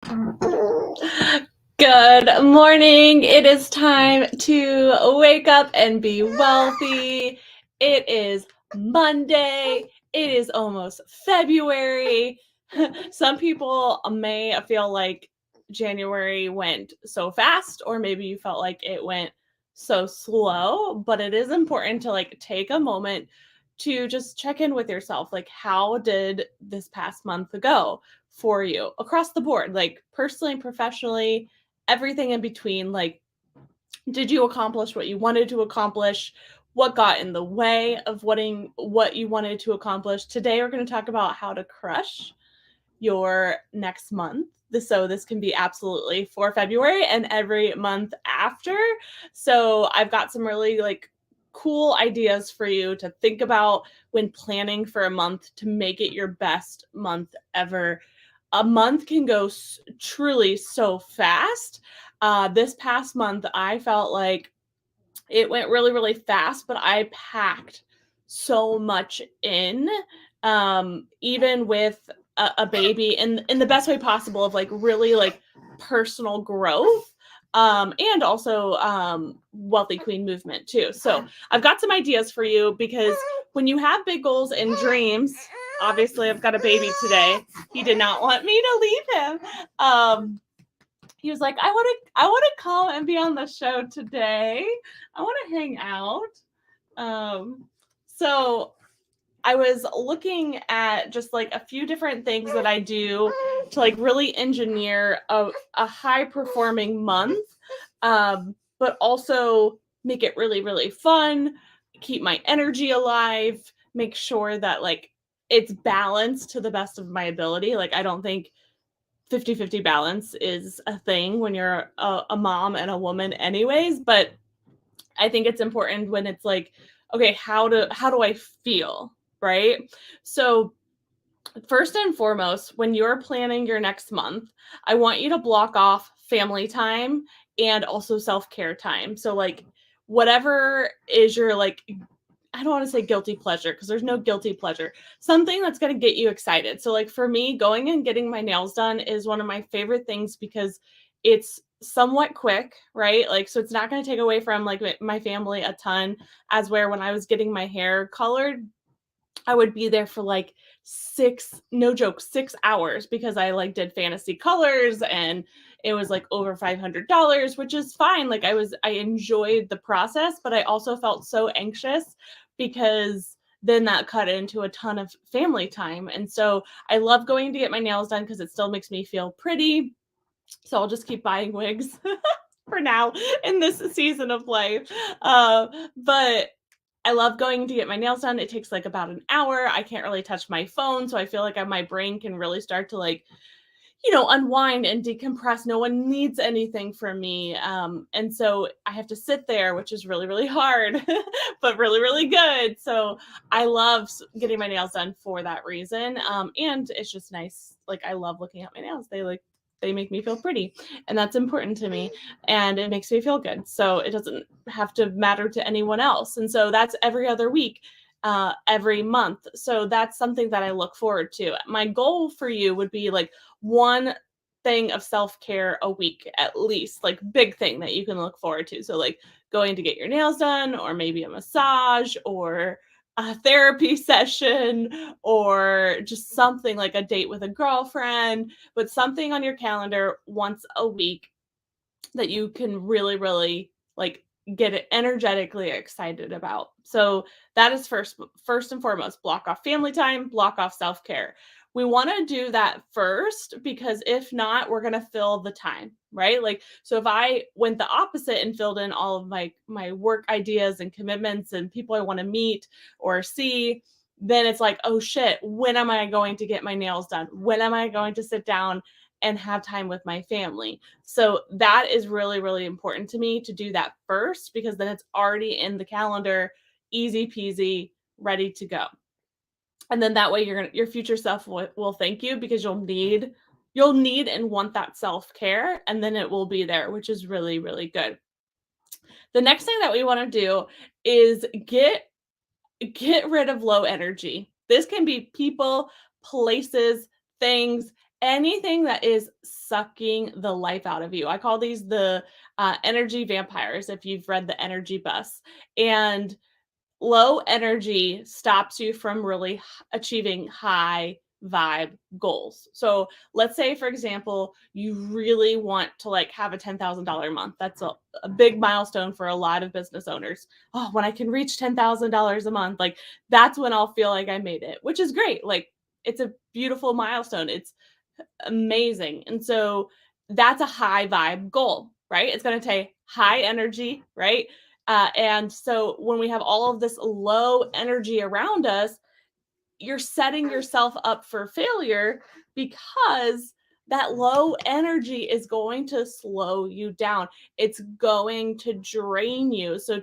Good morning. It is time to wake up and be wealthy. It is Monday. It is almost February. Some people may feel like January went so fast, or maybe you felt like it went so slow, but it is important to take a moment to just check in with yourself. Like, how did this past month go for you across the board, like personally and professionally, everything in between? Like, did you accomplish what you wanted to accomplish? What got in the way of what you wanted to accomplish? Today, we're going to talk about how to crush your next month. So this can be absolutely for February and every month after. So I've got some really cool ideas for you to think about when planning for a month to make it your best month ever. A month can go truly so fast. This past month, I felt like it went really, really fast, but I packed so much in, even with a baby, in the best way possible, of really personal growth, and also wealthy queen movement too. So I've got some ideas for you, because when you have big goals and dreams, obviously I've got a baby today. He did not want me to leave him. He was like, I want to come and be on the show today. I want to hang out. So I was looking at just a few different things that I do to really engineer a high performing month, but also make it really, really fun, keep my energy alive, make sure that it's balanced to the best of my ability. Like, I don't think 50-50 balance is a thing when you're a mom and a woman anyways, but I think it's important when it's like, okay, how do I feel, right? So first and foremost, when you're planning your next month, I want you to block off family time and also self-care time. So whatever is your I don't want to say guilty pleasure, because there's no guilty pleasure. Something that's going to get you excited. So for me, going and getting my nails done is one of my favorite things, because it's somewhat quick, right? So it's not going to take away from my family a ton, as where when I was getting my hair colored, I would be there for six, no joke, 6 hours, because I did fantasy colors, and it was over $500, which is fine. I enjoyed the process, but I also felt so anxious, because then that cut into a ton of family time. And so I love going to get my nails done, because it still makes me feel pretty. So I'll just keep buying wigs for now in this season of life. But I love going to get my nails done. It takes about an hour. I can't really touch my phone, so I feel like my brain can really start to unwind and decompress. No one needs anything from me. And so I have to sit there, which is really, really hard, but really, really good. So I love getting my nails done for that reason. And it's just nice. I love looking at my nails. They make me feel pretty, and that's important to me, and it makes me feel good. So it doesn't have to matter to anyone else. And so that's every other week, every month. So that's something that I look forward to. My goal for you would be one thing of self-care a week, at least, big thing that you can look forward to. So going to get your nails done, or maybe a massage, or a therapy session, or just something like a date with a girlfriend, but something on your calendar once a week that you can really, really get it energetically excited about. So that is first and foremost, block off family time, block off self-care. We want to do that first, because if not, we're going to fill the time, right? So if I went the opposite and filled in all of my work ideas and commitments and people I want to meet or see, then it's like, oh shit, when am I going to get my nails done? When am I going to sit down and have time with my family? So that is really, really important to me, to do that first, because then it's already in the calendar, easy peasy, ready to go. And then that way your future self will thank you, because you'll need and want that self-care, and then it will be there, which is really, really good. The next thing that we want to do is get rid of low energy. This can be people, places, things, anything that is sucking the life out of you. I call these the energy vampires, if you've read The Energy Bus. And low energy stops you from really achieving high vibe goals. So let's say, for example, you really want to like have a $10,000 month. That's a big milestone for a lot of business owners. Oh, when I can reach $10,000 a month, like that's when I'll feel like I made it, which is great. Like it's a beautiful milestone. It's amazing. And so that's a high vibe goal, right? It's going to take high energy, right? And so when we have all of this low energy around us, you're setting yourself up for failure because that low energy is going to slow you down. It's going to drain you. So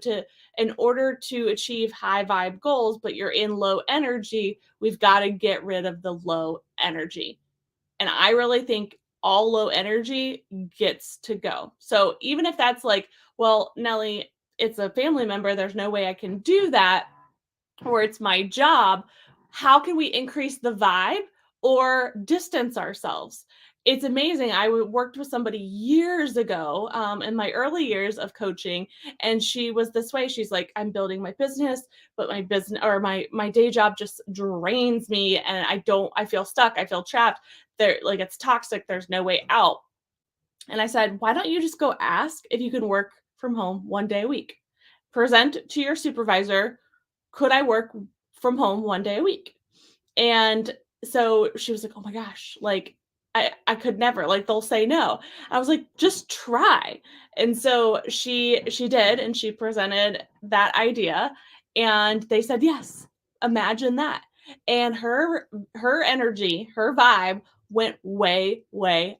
in order to achieve high vibe goals, but you're in low energy, we've got to get rid of the low energy. And I really think all low energy gets to go. So even if that's like, well, Nellie, it's a family member, there's no way I can do that, or it's my job, how can we increase the vibe or distance ourselves? It's amazing. I worked with somebody years ago in my early years of coaching, and she was this way. She's like, I'm building my business, but my business or my day job just drains me, and I feel stuck. I feel trapped. There, like it's toxic. There's no way out. And I said, why don't you just go ask if you can work from home 1 day a week? Present to your supervisor, could I work from home 1 day a week? And so she was like, oh my gosh, like I could never, like they'll say no. I was like, just try. And so she did, and she presented that idea, and they said yes. Imagine that. And her energy, her vibe went way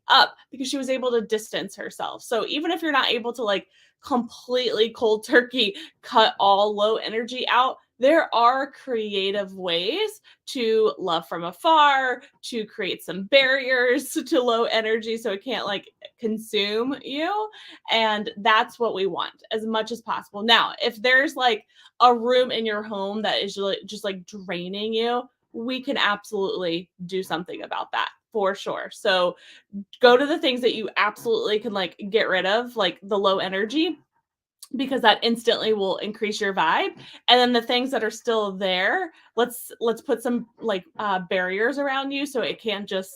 up because she was able to distance herself. So even if you're not able to like completely cold turkey cut all low energy out, there are creative ways to love from afar, to create some barriers to low energy so it can't like consume you. And that's what we want as much as possible. Now, if there's like a room in your home that is just like draining you, we can absolutely do something about that for sure. So go to the things that you absolutely can like get rid of, like the low energy, because that instantly will increase your vibe. And then the things that are still there, let's put some like barriers around you so it can't just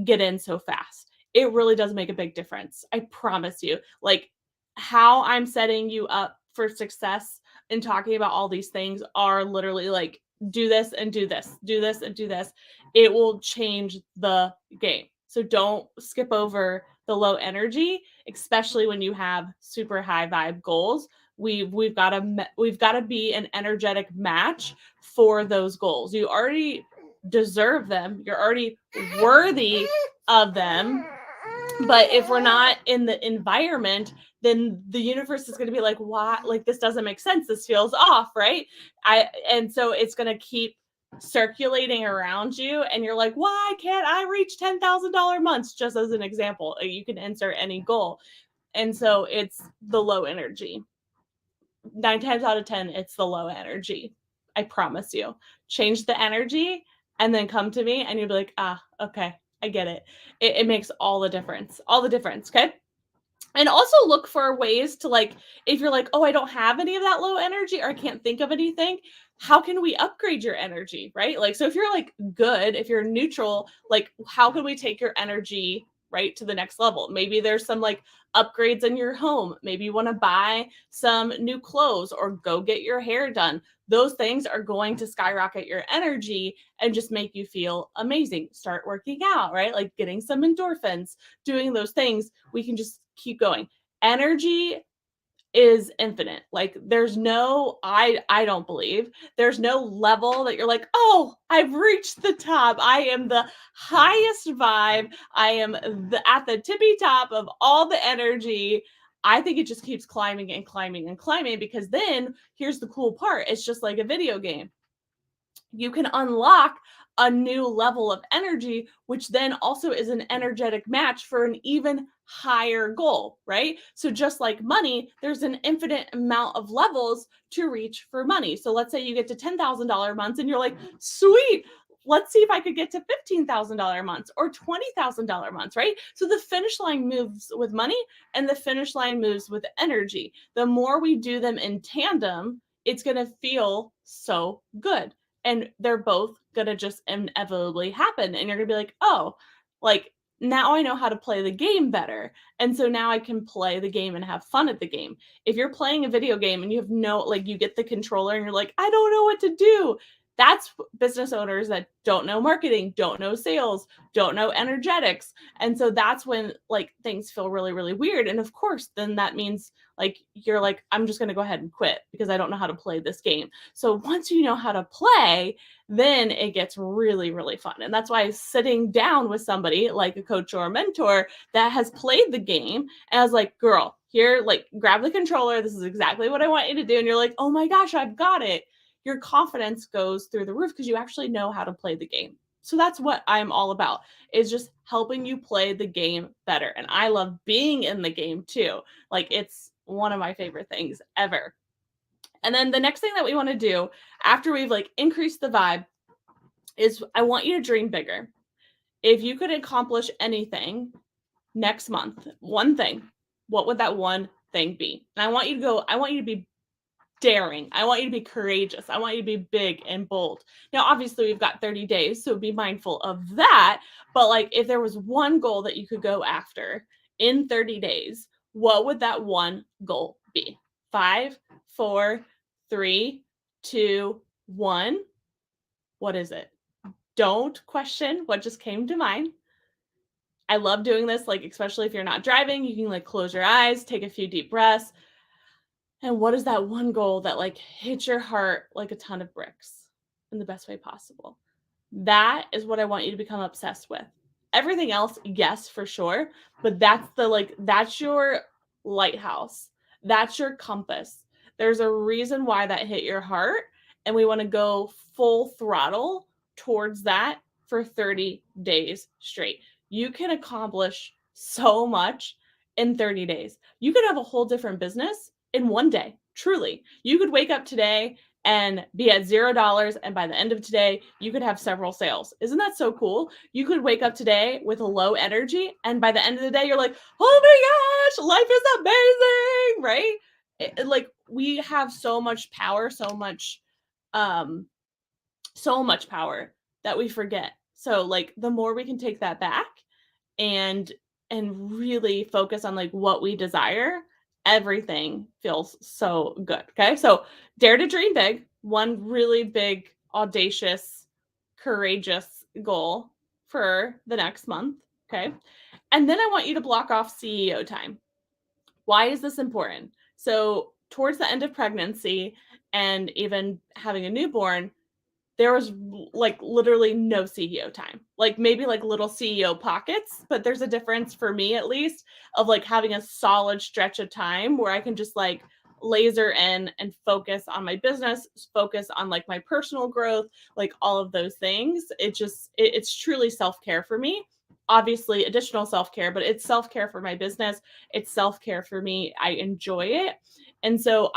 get in so fast. It really does make a big difference, I promise you. Like how I'm setting you up for success and talking about all these things are literally like, do this and do this, do this and do this. It will change the game. So don't skip over the low energy, especially when you have super high vibe goals. We've got to be an energetic match for those goals. You already deserve them. You're already worthy of them. But if we're not in the environment, then the universe is going to be like, why? Like, this doesn't make sense. This feels off, right? And so it's going to keep circulating around you, and you're like, why can't I reach $10,000 months? Just as an example, you can insert any goal. And so it's the low energy. 9 times out of 10, it's the low energy. I promise you. Change the energy and then come to me, and you'll be like, okay, I get it. It makes all the difference. All the difference. Okay. And also look for ways to like, if you're like, oh, I don't have any of that low energy or I can't think of anything, how can we upgrade your energy, right? Like, so if you're like good, if you're neutral, like how can we take your energy right to the next level? Maybe there's some like upgrades in your home. Maybe you want to buy some new clothes or go get your hair done. Those things are going to skyrocket your energy and just make you feel amazing. Start working out, right? Like getting some endorphins, doing those things. We can just keep going. Energy is infinite. Like there's no, I don't believe there's no level that you're like, oh, I've reached the top. I am the highest vibe. I am at the tippy top of all the energy. I think it just keeps climbing and climbing and climbing, because then here's the cool part. It's just like a video game. You can unlock a new level of energy, which then also is an energetic match for an even higher goal, right? So just like money, there's an infinite amount of levels to reach for money. So let's say you get to $10,000 months and you're like, sweet, let's see if I could get to $15,000 months or $20,000 months, right? So the finish line moves with money and the finish line moves with energy. The more we do them in tandem, it's going to feel so good. And they're both going to just inevitably happen. And you're going to be like, oh, like now I know how to play the game better. And so now I can play the game and have fun at the game. If you're playing a video game and you have you get the controller and you're like, I don't know what to do. That's business owners that don't know marketing, don't know sales, don't know energetics. And so that's when things feel really, really weird. And of course, then that means you're like, I'm just going to go ahead and quit because I don't know how to play this game. So once you know how to play, then it gets really, really fun. And that's why sitting down with somebody like a coach or a mentor that has played the game, and I was like, girl, here, grab the controller. This is exactly what I want you to do. And you're like, oh my gosh, I've got it. Your confidence goes through the roof because you actually know how to play the game. So that's what I'm all about, is just helping you play the game better. And I love being in the game too. It's one of my favorite things ever. And then the next thing that we want to do after we've increased the vibe is I want you to dream bigger. If you could accomplish anything next month, one thing, what would that one thing be? And I want you to be daring. I want you to be courageous. I want you to be big and bold. Now, obviously, we've got 30 days, so be mindful of that. But if there was one goal that you could go after in 30 days, what would that one goal be? 5, 4, 3, 2, 1. What is it? Don't question what just came to mind. I love doing this, especially if you're not driving, you can close your eyes, take a few deep breaths. And what is that one goal that hits your heart like a ton of bricks in the best way possible? That is what I want you to become obsessed with. Everything else, yes, for sure. But that's that's your lighthouse. That's your compass. There's a reason why that hit your heart. And we want to go full throttle towards that for 30 days straight. You can accomplish so much in 30 days. You could have a whole different business in one day. Truly. You could wake up today and be at $0. And by the end of today, you could have several sales. Isn't that so cool? You could wake up today with a low energy. And by the end of the day, you're like, oh my gosh, life is amazing, right? We have so much power, so much power that we forget. So the more we can take that back and really focus on what we desire, everything feels so good. Okay. So dare to dream big, one really big, audacious, courageous goal for the next month. Okay. And then I want you to block off CEO time. Why is this important? So towards the end of pregnancy and even having a newborn, there was literally no CEO time, maybe little CEO pockets, but there's a difference for me at least of having a solid stretch of time where I can just laser in and focus on my business, focus on my personal growth, all of those things. It's truly self-care for me. Obviously additional self-care, but it's self-care for my business. It's self-care for me. I enjoy it. And so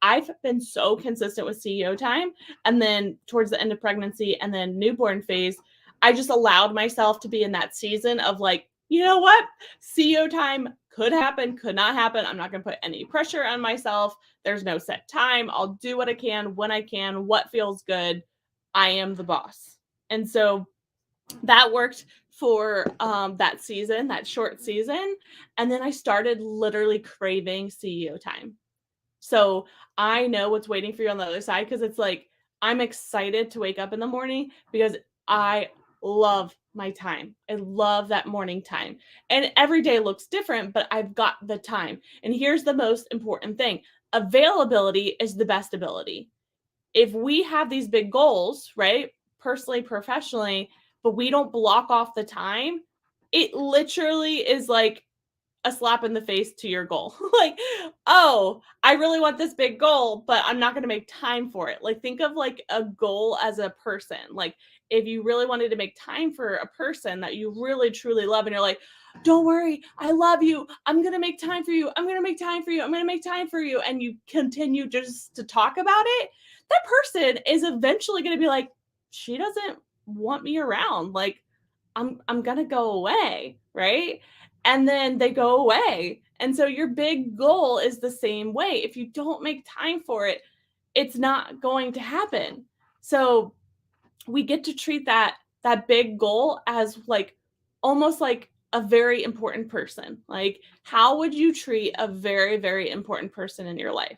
I've been so consistent with CEO time. And then towards the end of pregnancy and then newborn phase, I just allowed myself to be in that season of you know what? CEO time could happen, could not happen. I'm not going to put any pressure on myself. There's no set time. I'll do what I can, when I can, what feels good. I am the boss. And so that worked for that season, that short season. And then I started literally craving CEO time. So I know what's waiting for you on the other side, because it's I'm excited to wake up in the morning because I love my time. I love that morning time. And every day looks different, but I've got the time. And here's the most important thing. Availability is the best ability. If we have these big goals, right? Personally, professionally, but we don't block off the time, it literally is a slap in the face to your goal. Oh, I really want this big goal, but I'm not going to make time for it. Think of a goal as a person. If you really wanted to make time for a person that you really truly love, and you're like, don't worry, I love you. I'm going to make time for you. I'm going to make time for you. I'm going to make time for you. And you continue just to talk about it. That person is eventually going to be like, she doesn't want me around. Like, I'm going to go away, right? And then they go away. And so your big goal is the same way. If you don't make time for it, it's not going to happen. So we get to treat that big goal as like almost like a very important person. Like, how would you treat a very, very important person in your life?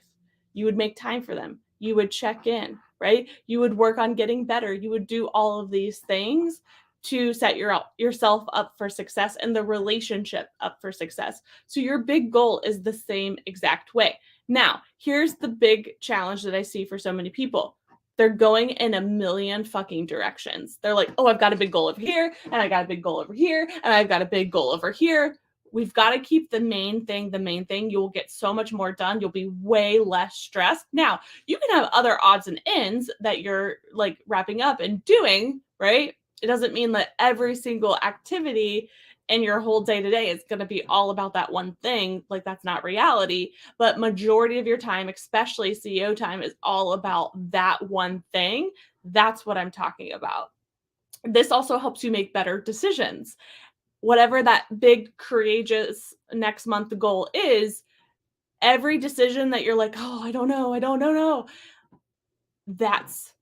You would make time for them. You would check in, right? You would work on getting better. You would do all of these things to set yourself up for success and the relationship up for success. So your big goal is the same exact way. Now, here's the big challenge that I see for so many people. They're going in a million fucking directions. They're like, oh, I've got a big goal over here, and I got a big goal over here, and I've got a big goal over here. We've got to keep the main thing the main thing. You will get so much more done. You'll be way less stressed. Now, you can have other odds and ends that you're like wrapping up and doing, right? It doesn't mean that every single activity in your whole day to day is going to be all about that one thing. Like, that's not reality. But majority of your time, especially CEO time, is all about that one thing. That's what I'm talking about. This also helps you make better decisions. Whatever that big, courageous next month goal is, every decision that you're like, oh, I don't know, that's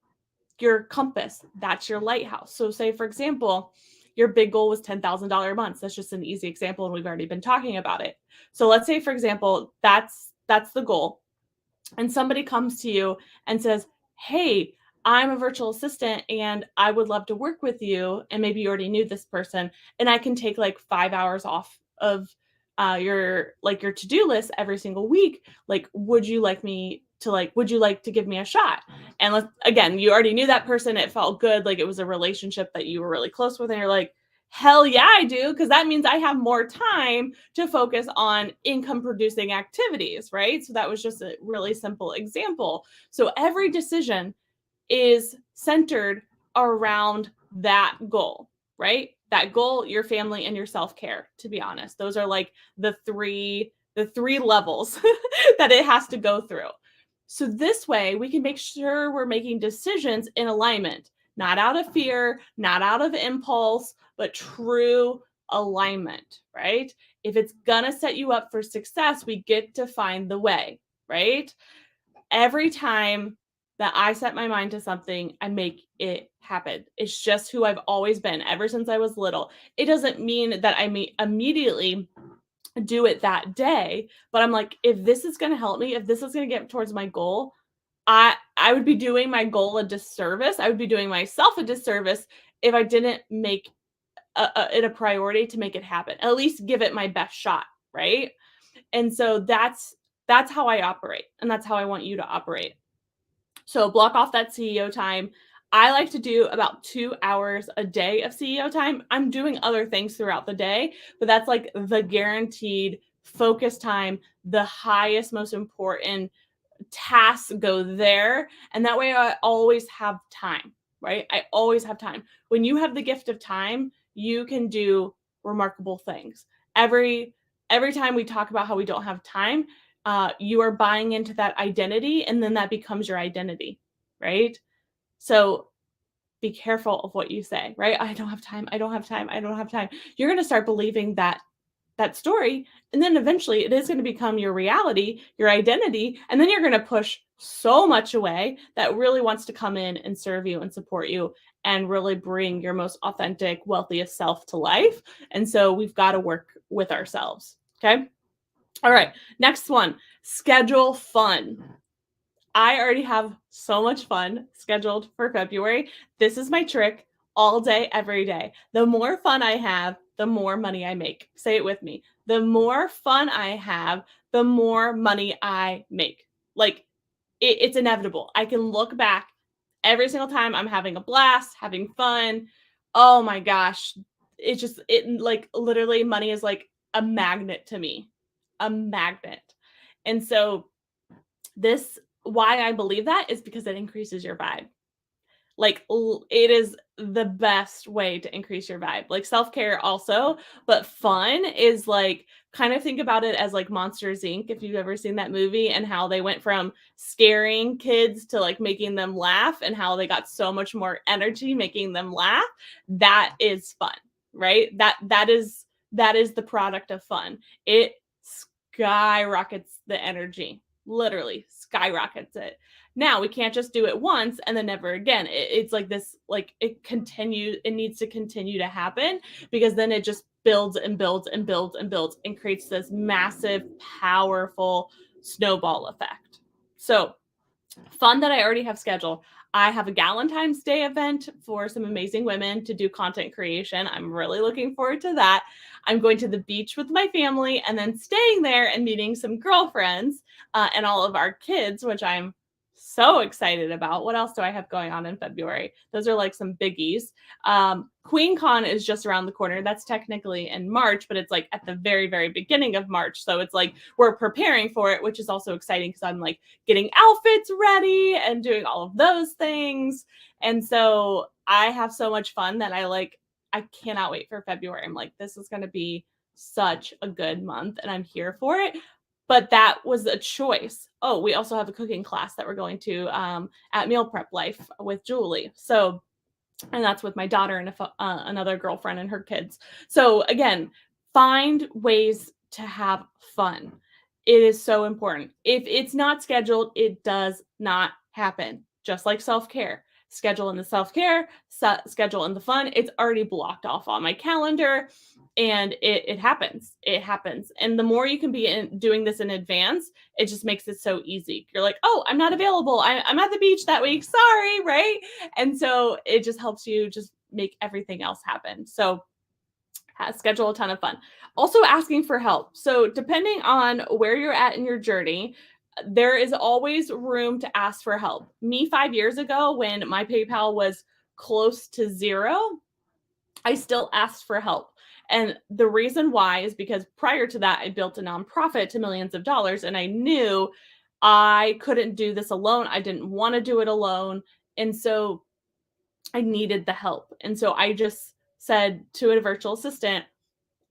your compass. That's your lighthouse. So say, for example, your big goal was $10,000 a month. That's just an easy example, and we've already been talking about it. So let's say, for example, that's the goal. And somebody comes to you and says, hey, I'm a virtual assistant and I would love to work with you. And maybe you already knew this person, and I can take like 5 hours off of your to-do list every single week. Like, would you like to give me a shot? And again, you already knew that person. It felt good. Like, it was a relationship that you were really close with. And you're like, hell yeah, I do. Because that means I have more time to focus on income producing activities, right? So that was just a really simple example. So every decision is centered around that goal, right? That goal, your family, and your self-care, to be honest. Those are like the three levels that it has to go through. So this way we can make sure we're making decisions in alignment, not out of fear, not out of impulse, but true alignment, right? If it's gonna set you up for success, we get to find the way, right? Every time that I set my mind to something, I make it happen. It's just who I've always been ever since I was little. It doesn't mean that I may immediately do it that day, but I'm like, if this is going to help me, if this is going to get towards my goal, I would be doing my goal a disservice. I would be doing myself a disservice if I didn't make it a priority to make it happen. At least give it my best shot, right? And so that's how I operate, and that's how I want you to operate. So block off that CEO time. I like to do about 2 hours a day of CEO time. I'm doing other things throughout the day, but that's like the guaranteed focus time. The highest, most important tasks go there. And that way I always have time, right? I always have time. When you have the gift of time, you can do remarkable things. Every time we talk about how we don't have time, you are buying into that identity, and then that becomes your identity, right? So be careful of what you say, right? I don't have time. I don't have time. I don't have time. You're going to start believing that story, and then eventually it is going to become your reality, your identity, and then you're going to push so much away that really wants to come in and serve you and support you and really bring your most authentic, wealthiest self to life. And so we've got to work with ourselves. Okay. All right. Next one, schedule fun. I already have so much fun scheduled for February. This is my trick all day, every day. The more fun I have, the more money I make. Say it with me. The more fun I have, the more money I make. Like, it's inevitable. I can look back every single time I'm having a blast, having fun. Oh my gosh. It like literally money is like a magnet to me, a magnet. And so why I believe that is because it increases your vibe. Like it is the best way to increase your vibe. Like self-care also, but fun is like kind of think about it as like Monsters Inc. if you've ever seen that movie and how they went from scaring kids to like making them laugh and how they got so much more energy making them laugh. That is fun, right? That is the product of fun. It skyrockets the energy, literally skyrockets it. Now we can't just do it once and then never again. It's like this, like it needs to continue to happen because then it just builds and builds and builds and builds and creates this massive, powerful snowball effect. So fun that I already have scheduled. I have a Galentine's Day event for some amazing women to do content creation. I'm really looking forward to that. I'm going to the beach with my family and then staying there and meeting some girlfriends and all of our kids, which I'm so excited about. What else do I have going on in February? Those are like some biggies. QueenCon is just around the corner. That's technically in March, but it's like at the very, very beginning of March. So it's like we're preparing for it, which is also exciting because I'm like getting outfits ready and doing all of those things. And so I have so much fun that I cannot wait for February. I'm like, this is going to be such a good month and I'm here for it. But that was a choice. Oh, we also have a cooking class that we're going to at Meal Prep Life with Julie. So, and that's with my daughter and another girlfriend and her kids. So again, find ways to have fun. It is so important. If it's not scheduled, it does not happen. Just like self-care. Schedule in the self-care, schedule in the fun. It's already blocked off on my calendar and it happens. It happens. And the more you can be doing this in advance, it just makes it so easy. You're like, oh, I'm not available. I'm at the beach that week. Sorry, right? And so it just helps you just make everything else happen. So schedule a ton of fun. Also asking for help. So depending on where you're at in your journey, there is always room to ask for help. Me 5 years ago, when my PayPal was close to zero, I still asked for help. And the reason why is because prior to that, I built a nonprofit to millions of dollars and I knew I couldn't do this alone. I didn't want to do it alone. And so I needed the help. And so I just said to a virtual assistant,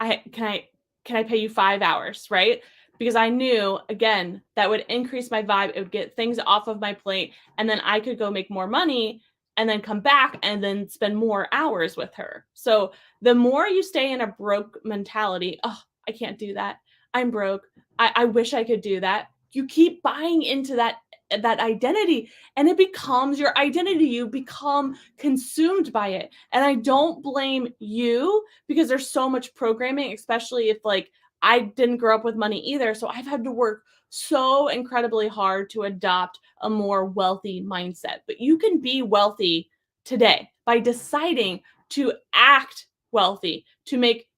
can I pay you 5 hours, right? Because I knew, again, that would increase my vibe. It would get things off of my plate. And then I could go make more money and then come back and then spend more hours with her. So the more you stay in a broke mentality, oh, I can't do that. I'm broke. I wish I could do that. You keep buying into that identity and it becomes your identity. You become consumed by it. And I don't blame you because there's so much programming, especially if like I didn't grow up with money either. So I've had to work so incredibly hard to adopt a more wealthy mindset. But you can be wealthy today by deciding to act wealthy, to make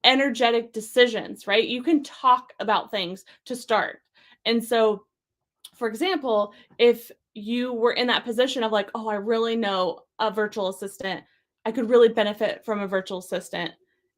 energetic decisions, right? You can talk about things to start. And so, for example, if you were in that position of like, oh, I really know a virtual assistant, I could really benefit from a virtual assistant,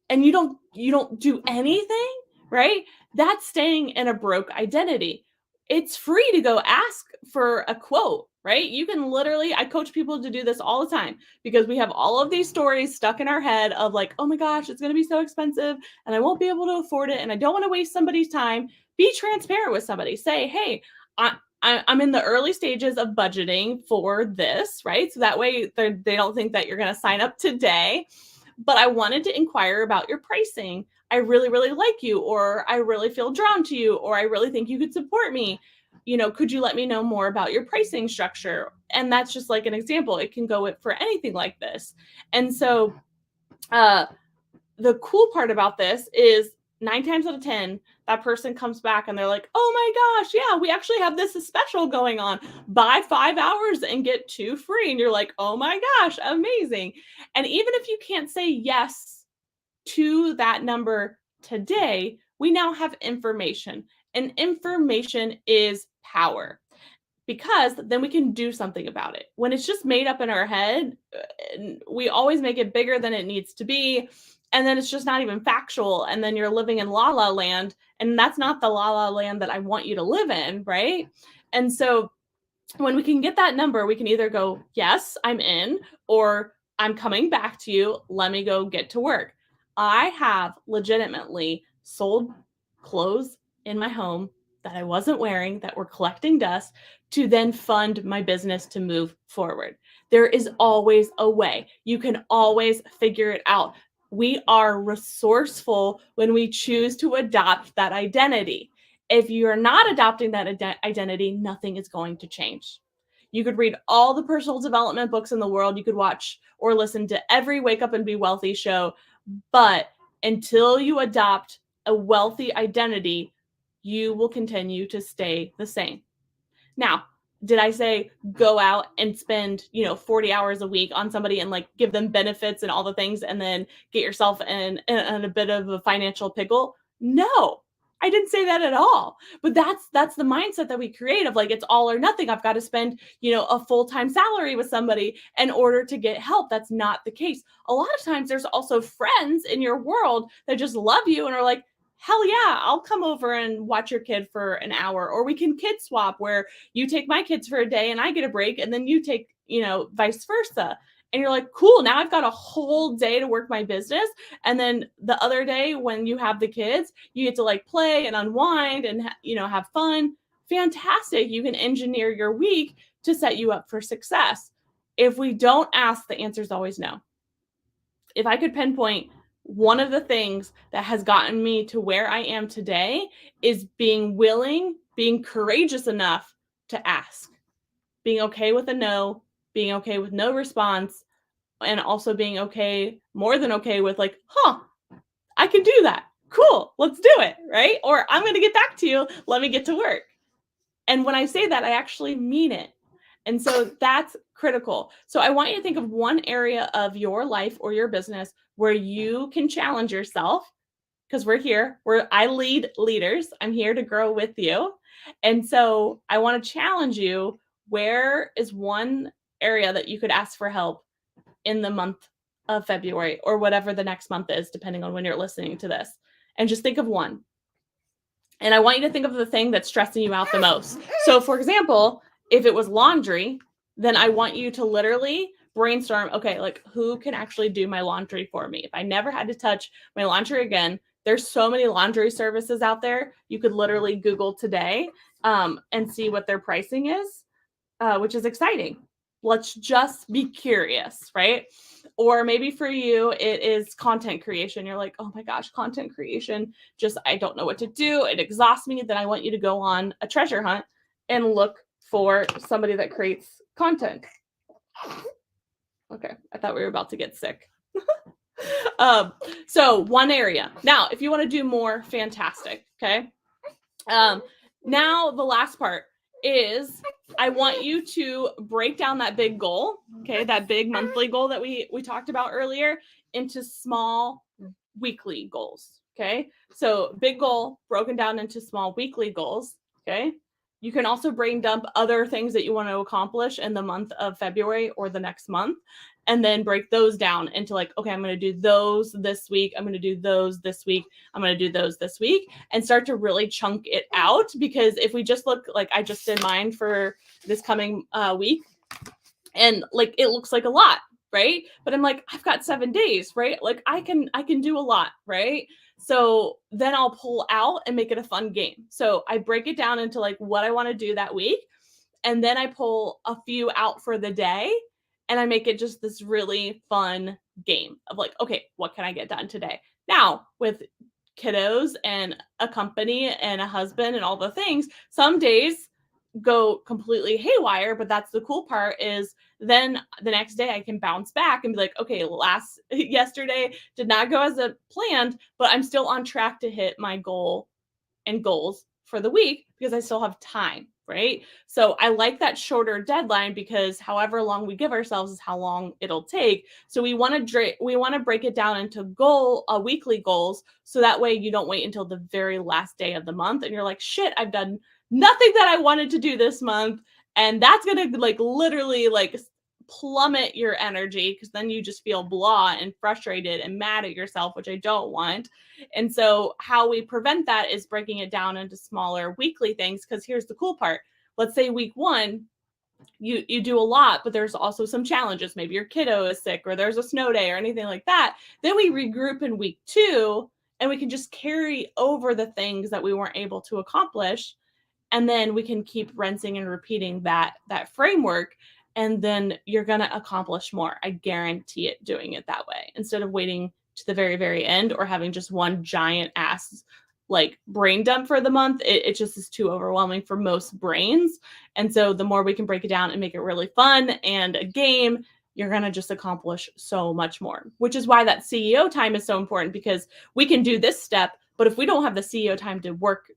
and you don't do anything, right? That's staying in a broke identity. It's free to go ask for a quote, right? You can literally, I coach people to do this all the time because we have all of these stories stuck in our head of like, oh my gosh, it's going to be so expensive and I won't be able to afford it and I don't want to waste somebody's time. Be transparent with somebody. Say, hey, I'm in the early stages of budgeting for this, right? So that way they don't think that you're going to sign up today. But I wanted to inquire about your pricing. I really, really like you, or I really feel drawn to you, or I really think you could support me. Could you let me know more about your pricing structure? And that's just like an example. It can go for anything like this. And so the cool part about this is 9 times out of 10, that person comes back and they're like, oh my gosh, yeah, we actually have this special going on. Buy 5 hours and get 2 free. And you're like, oh my gosh, amazing. And even if you can't say yes to that number today, we now have information. And information is power because then we can do something about it. When it's just made up in our head, we always make it bigger than it needs to be. And then it's just not even factual. And then you're living in la la land. And that's not the la la land that I want you to live in, right? And so when we can get that number, we can either go, yes, I'm in, or I'm coming back to you. Let me go get to work. I have legitimately sold clothes in my home that I wasn't wearing that were collecting dust to then fund my business to move forward. There is always a way. You can always figure it out. We are resourceful when we choose to adopt that identity. If you're not adopting that identity, nothing is going to change. You could read all the personal development books in the world. You could watch or listen to every Wake Up and Be Wealthy show. But until you adopt a wealthy identity, you will continue to stay the same. Now, did I say go out and spend, 40 hours a week on somebody and like give them benefits and all the things and then get yourself in a bit of a financial pickle? No. I didn't say that at all. But that's the mindset that we create of like it's all or nothing. I've got to spend, a full-time salary with somebody in order to get help. That's not the case. A lot of times there's also friends in your world that just love you and are like, hell yeah, I'll come over and watch your kid for an hour. Or we can kid swap where you take my kids for a day and I get a break, and then you take, vice versa. And you're like, cool, now I've got a whole day to work my business. And then the other day when you have the kids, you get to like play and unwind and, have fun. Fantastic. You can engineer your week to set you up for success. If we don't ask, the answer is always no. If I could pinpoint one of the things that has gotten me to where I am today is being courageous enough to ask, being okay with a no, being okay with no response, and also being okay, more than okay with like, I can do that. Cool, let's do it, right? Or I'm going to get back to you. Let me get to work. And when I say that, I actually mean it. And so that's critical. So I want you to think of one area of your life or your business where you can challenge yourself, because I lead leaders. I'm here to grow with you. And so I want to challenge you. Where is one area that you could ask for help in the month of February or whatever the next month is, depending on when you're listening to this? And just think of one. And I want you to think of the thing that's stressing you out the most. So for example, if it was laundry, then I want you to literally brainstorm, okay, like who can actually do my laundry for me? If I never had to touch my laundry again, there's so many laundry services out there. You could literally Google today and see what their pricing is, which is exciting. Let's just be curious, right? Or maybe for you, it is content creation. You're like, oh my gosh, content creation, I don't know what to do. It exhausts me. Then I want you to go on a treasure hunt and look for somebody that creates content. Okay, I thought we were about to get sick. So one area. Now, if you want to do more, fantastic. Okay. Now the last part is I want you to break down that big goal, okay, that big monthly goal that we talked about earlier, into small weekly goals, okay? So big goal broken down into small weekly goals, okay? You can also brain dump other things that you want to accomplish in the month of February or the next month, and then break those down into like, okay, I'm going to do those this week. I'm going to do those this week. I'm going to do those this week, and start to really chunk it out. Because if we just look, like I just did mine for this coming week, and like it looks like a lot, right? But I'm like, I've got 7 days, right? Like I can do a lot, right? So then I'll pull out and make it a fun game. So I break it down into like what I want to do that week, and then I pull a few out for the day, and I make it just this really fun game of like, okay, what can I get done today? Now, with kiddos and a company and a husband and all the things, some days go completely haywire, but that's the cool part, is then the next day I can bounce back and be like, okay, yesterday did not go as a planned, but I'm still on track to hit my goal and goals for the week because I still have time, right? So I like that shorter deadline, because however long we give ourselves is how long it'll take. So we want to break it down into weekly goals, so that way you don't wait until the very last day of the month and you're like, shit, I've done nothing that I wanted to do this month, and that's going to like literally like plummet your energy, because then you just feel blah and frustrated and mad at yourself, which I don't want. And so how we prevent that is breaking it down into smaller weekly things. Because here's the cool part. Let's say week 1, you do a lot, but there's also some challenges. Maybe your kiddo is sick or there's a snow day or anything like that. Then we regroup in week 2 and we can just carry over the things that we weren't able to accomplish, and then we can keep rinsing and repeating that framework, and then you're going to accomplish more. I guarantee it, doing it that way instead of waiting to the very, very end or having just one giant ass like brain dump for the month. It just is too overwhelming for most brains. And so the more we can break it down and make it really fun and a game, you're going to just accomplish so much more, which is why that CEO time is so important, because we can do this step, but if we don't have the CEO time to work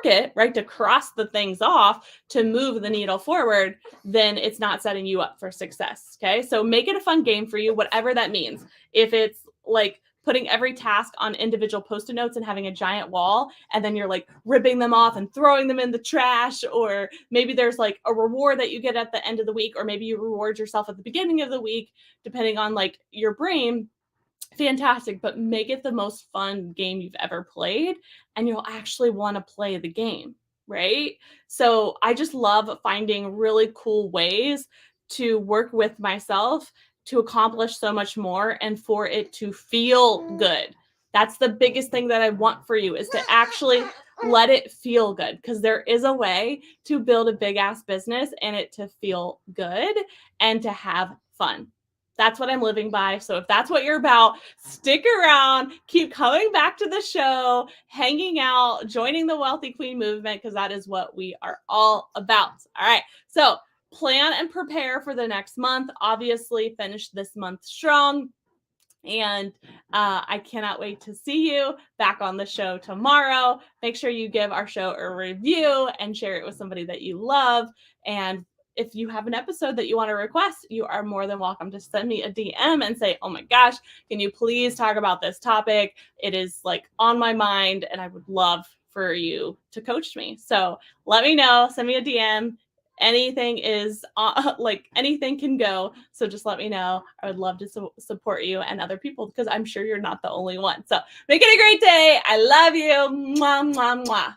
it, right, to cross the things off, to move the needle forward, then it's not setting you up for success. Okay. So make it a fun game for you, whatever that means. If it's like putting every task on individual Post-it notes and having a giant wall, and then you're like ripping them off and throwing them in the trash, or maybe there's like a reward that you get at the end of the week, or maybe you reward yourself at the beginning of the week, depending on like your brain. Fantastic, but make it the most fun game you've ever played, and you'll actually want to play the game, right? So I just love finding really cool ways to work with myself to accomplish so much more and for it to feel good. That's the biggest thing that I want for you, is to actually let it feel good, because there is a way to build a big ass business and it to feel good and to have fun. That's what I'm living by. So if that's what you're about, stick around, keep coming back to the show, hanging out, joining the Wealthy Queen movement, because that is what we are all about. All right. So plan and prepare for the next month. Obviously, finish this month strong. And I cannot wait to see you back on the show tomorrow. Make sure you give our show a review and share it with somebody that you love. And if you have an episode that you want to request, you are more than welcome to send me a DM and say, oh my gosh, can you please talk about this topic? It is like on my mind and I would love for you to coach me. So let me know, send me a DM. Anything is like anything can go. So just let me know. I would love to support you and other people, because I'm sure you're not the only one. So make it a great day. I love you. Mwah, mwah, mwah.